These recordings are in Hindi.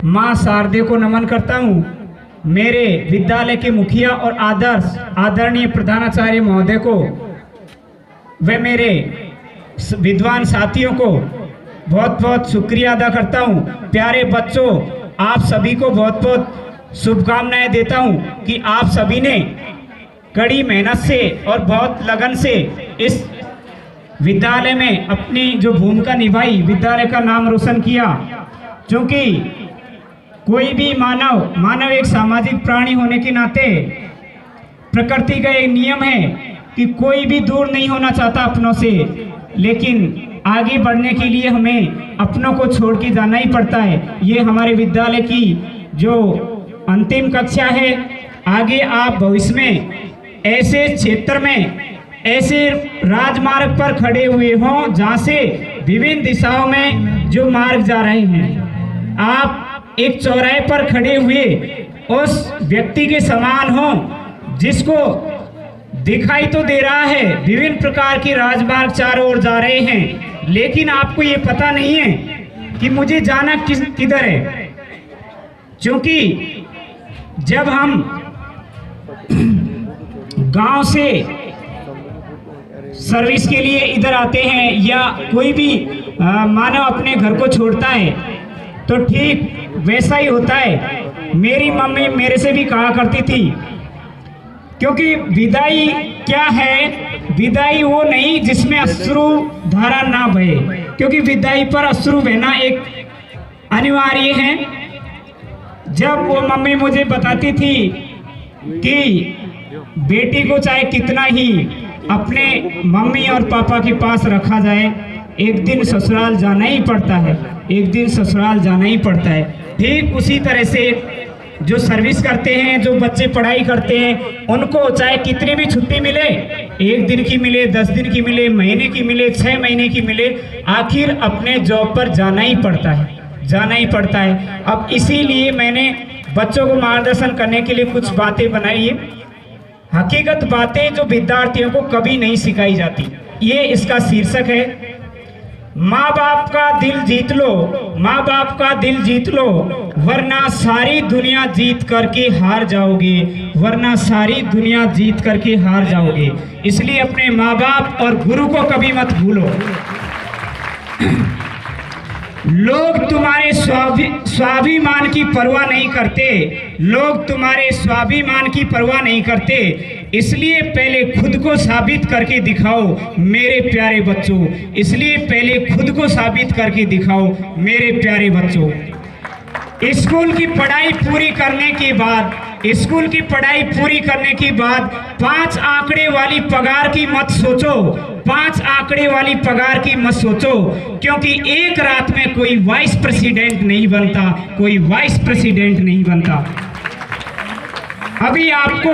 माँ शारदे को नमन करता हूँ। मेरे विद्यालय के मुखिया और आदरणीय प्रधानाचार्य महोदय को व मेरे विद्वान साथियों को बहुत बहुत शुक्रिया अदा करता हूँ। प्यारे बच्चों, आप सभी को बहुत बहुत शुभकामनाएं देता हूँ कि आप सभी ने कड़ी मेहनत से और बहुत लगन से इस विद्यालय में अपनी जो भूमिका निभाई, विद्यालय का नाम रोशन किया। क्योंकि कोई भी मानव एक सामाजिक प्राणी होने के नाते प्रकृति का एक नियम है कि कोई भी दूर नहीं होना चाहता अपनों से, लेकिन आगे बढ़ने के लिए हमें अपनों को छोड़ के जाना ही पड़ता है। ये हमारे विद्यालय की जो अंतिम कक्षा है। आगे आप भविष्य में ऐसे क्षेत्र में, ऐसे राजमार्ग पर खड़े हुए हों जहाँ से विभिन्न दिशाओं में जो मार्ग जा रहे हैं, आप एक चौराहे पर खड़े हुए उस व्यक्ति के समान हो जिसको दिखाई तो दे रहा है विभिन्न प्रकार की राजमार्ग चारों ओर जा रहे हैं, लेकिन आपको ये पता नहीं है कि मुझे जाना किधर है। क्योंकि जब हम गांव से सर्विस के लिए इधर आते हैं या कोई भी मानव अपने घर को छोड़ता है तो ठीक वैसा ही होता है। मेरी मम्मी मेरे से भी कहा करती थी, क्योंकि विदाई क्या है, विदाई वो नहीं जिसमें अश्रु धारा ना बहे, क्योंकि विदाई पर अश्रु बहना एक अनिवार्य है। जब वो मम्मी मुझे बताती थी कि बेटी को चाहे कितना ही अपने मम्मी और पापा के पास रखा जाए, एक दिन ससुराल जाना ही पड़ता है, एक दिन ससुराल जाना ही पड़ता है। ठीक उसी तरह से जो सर्विस करते हैं, जो बच्चे पढ़ाई करते हैं, उनको चाहे कितनी भी छुट्टी मिले, 1 दिन की मिले, 10 दिन की मिले, महीने की मिले, 6 महीने की मिले, आखिर अपने जॉब पर जाना ही पड़ता है, जाना ही पड़ता है। अब इसीलिए मैंने बच्चों को मार्गदर्शन करने के लिए कुछ बातें बनाई है, हकीकत बातें जो विद्यार्थियों को कभी नहीं सिखाई जाती। ये इसका शीर्षक है, माँ बाप का दिल जीत लो, माँ बाप का दिल जीत लो, वरना सारी दुनिया जीत करके हार जाओगे, वरना सारी दुनिया जीत करके हार जाओगे। इसलिए अपने माँ बाप और गुरु को कभी मत भूलो। लोग तुम्हारे स्वाभिमान की परवाह नहीं करते, लोग तुम्हारे स्वाभिमान की परवाह नहीं करते, इसलिए पहले खुद को साबित करके दिखाओ मेरे प्यारे बच्चों, इसलिए पहले खुद को साबित करके दिखाओ मेरे प्यारे बच्चों। स्कूल की पढ़ाई पूरी करने के बाद, स्कूल की पढ़ाई पूरी करने के बाद 5 आंकड़े वाली पगार की मत सोचो, 5 आंकड़े वाली पगार की मत सोचो, क्योंकि एक रात में कोई वाइस प्रेसिडेंट नहीं बनता, कोई वाइस प्रेसिडेंट नहीं बनता। अभी आपको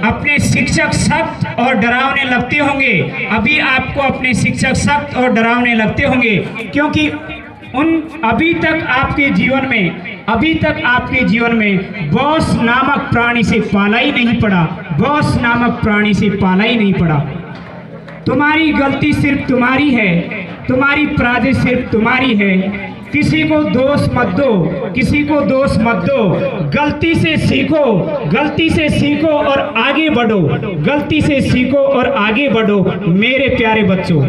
अपने शिक्षक सख्त और डरावने लगते होंगे, अभी आपको अपने शिक्षक सख्त और डरावने लगते होंगे, क्योंकि अभी तक आपके जीवन में बॉस नामक प्राणी से पाला ही नहीं पड़ा, बॉस नामक प्राणी से पाला ही नहीं पड़ा। तुम्हारी गलती सिर्फ तुम्हारी है, तुम्हारी पराजय सिर्फ तुम्हारी है। किसी को दोष मत दो, किसी को दोष मत दो, गलती से सीखो, गलती से सीखो और आगे बढ़ो, गलती से सीखो और आगे बढ़ो। मेरे प्यारे बच्चों,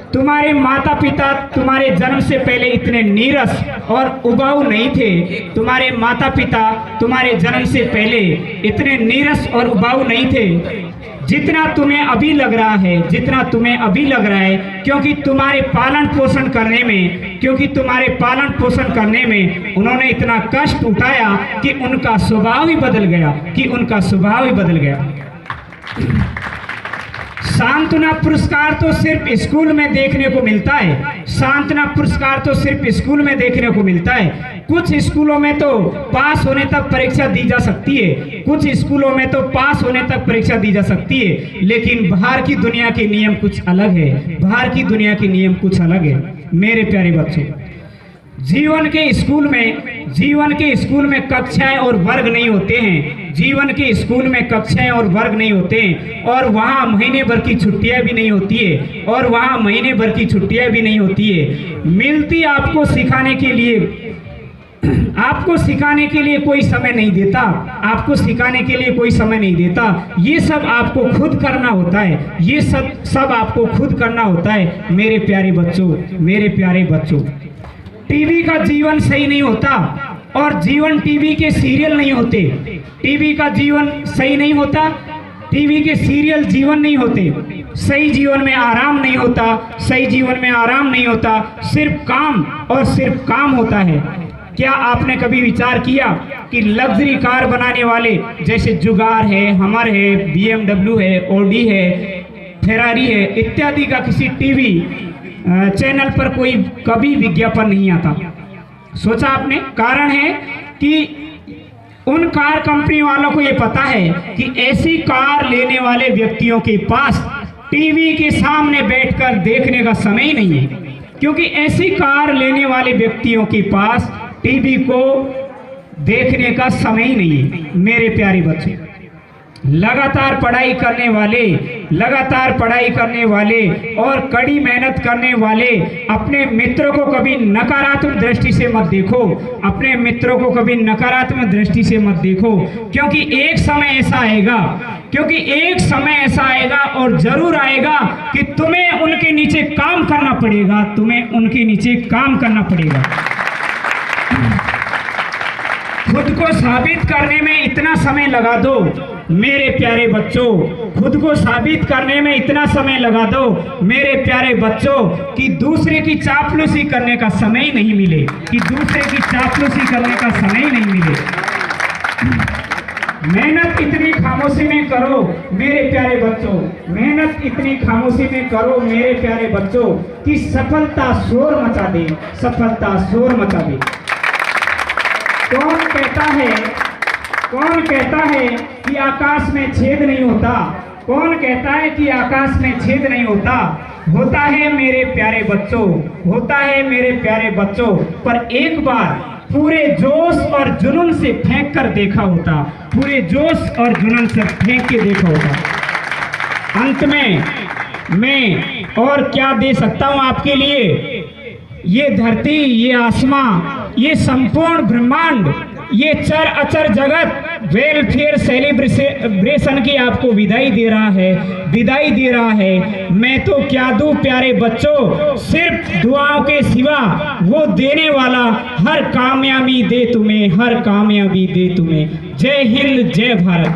तुम्हारे माता पिता तुम्हारे जन्म से पहले इतने नीरस और उबाऊ नहीं थे, तुम्हारे माता पिता तुम्हारे जन्म से पहले इतने नीरस और उबाऊ नहीं थे जितना तुम्हें अभी लग रहा है, जितना तुम्हें अभी लग रहा है, क्योंकि तुम्हारे पालन पोषण करने में, क्योंकि तुम्हारे पालन पोषण करने में उन्होंने इतना कष्ट उठाया कि उनका स्वभाव ही बदल गया, कि उनका स्वभाव ही बदल गया। सांत्वना पुरस्कार तो सिर्फ स्कूल में देखने को मिलता है, सांत्वना पुरस्कार तो सिर्फ स्कूल में देखने को मिलता है। कुछ स्कूलों में तो पास होने तक परीक्षा दी जा सकती है, कुछ स्कूलों में तो पास होने तक परीक्षा दी जा सकती है, लेकिन बाहर की दुनिया के नियम कुछ अलग है, बाहर की दुनिया के नियम कुछ अलग है। मेरे प्यारे बच्चों, जीवन के स्कूल में कक्षाएं और वर्ग नहीं होते हैं, जीवन के स्कूल में कक्षाएं और वर्ग नहीं होते हैं, और वहाँ महीने भर की छुट्टियां भी नहीं होती है, और वहाँ महीने भर की छुट्टियां भी नहीं होती है। मिलती आपको सिखाने के लिए आपको सिखाने के लिए कोई समय नहीं देता, आपको सिखाने के लिए कोई समय नहीं देता। ये सब आपको खुद करना होता है, ये सब आपको खुद करना होता है। मेरे प्यारे बच्चों, मेरे प्यारे बच्चों, टीवी का जीवन सही नहीं होता और जीवन टीवी के सीरियल नहीं होते। टीवी का जीवन सही नहीं होता, टीवी के सीरियल जीवन नहीं होते। सही जीवन में आराम नहीं होता, सही जीवन में आराम नहीं होता, सिर्फ काम और सिर्फ काम होता है। क्या आपने कभी विचार किया कि लग्जरी कार बनाने वाले जैसे जुगार है, हमर है, BMW है, ऑडी है, फेरारी है इत्यादि का किसी टीवी चैनल पर कोई कभी विज्ञापन नहीं आता? सोचा आपने? कारण है कि उन कार कंपनी वालों को ये पता है कि ऐसी कार लेने वाले व्यक्तियों के पास टीवी के सामने बैठकर देखने का समय ही नहीं है, क्योंकि ऐसी कार लेने वाले व्यक्तियों के पास टीवी को देखने का समय ही नहीं है। मेरे प्यारे बच्चे, लगातार पढ़ाई करने वाले और कड़ी मेहनत करने वाले अपने मित्रों को कभी नकारात्मक दृष्टि से मत देखो, अपने मित्रों को कभी नकारात्मक दृष्टि से मत देखो, क्योंकि एक समय ऐसा आएगा और जरूर आएगा कि तुम्हें उनके नीचे काम करना पड़ेगा, खुद को साबित करने में इतना समय लगा दो। मेरे प्यारे बच्चों, खुद को साबित करने में इतना समय लगा दो मेरे प्यारे बच्चों कि दूसरे की चापलूसी करने का समय ही नहीं मिले, मेहनत इतनी खामोशी में करो मेरे प्यारे बच्चों, कि सफलता शोर मचा दे। कौन कहता है कि आकाश में छेद नहीं होता? होता है मेरे प्यारे बच्चों, पर एक बार पूरे जोश और जुनून से फेंक के देखा होता। अंत में मैं और क्या दे सकता हूं आपके लिए? ये धरती, ये आसमां, ये संपूर्ण ब्रह्मांड, ये चर अचर जगत वेलफेयर सेलिब्रेशन की आपको विदाई दे रहा है। मैं तो क्या दूं प्यारे बच्चों, सिर्फ दुआओं के सिवा वो देने वाला हर कामयाबी दे तुम्हें। जय हिंद, जय भारत।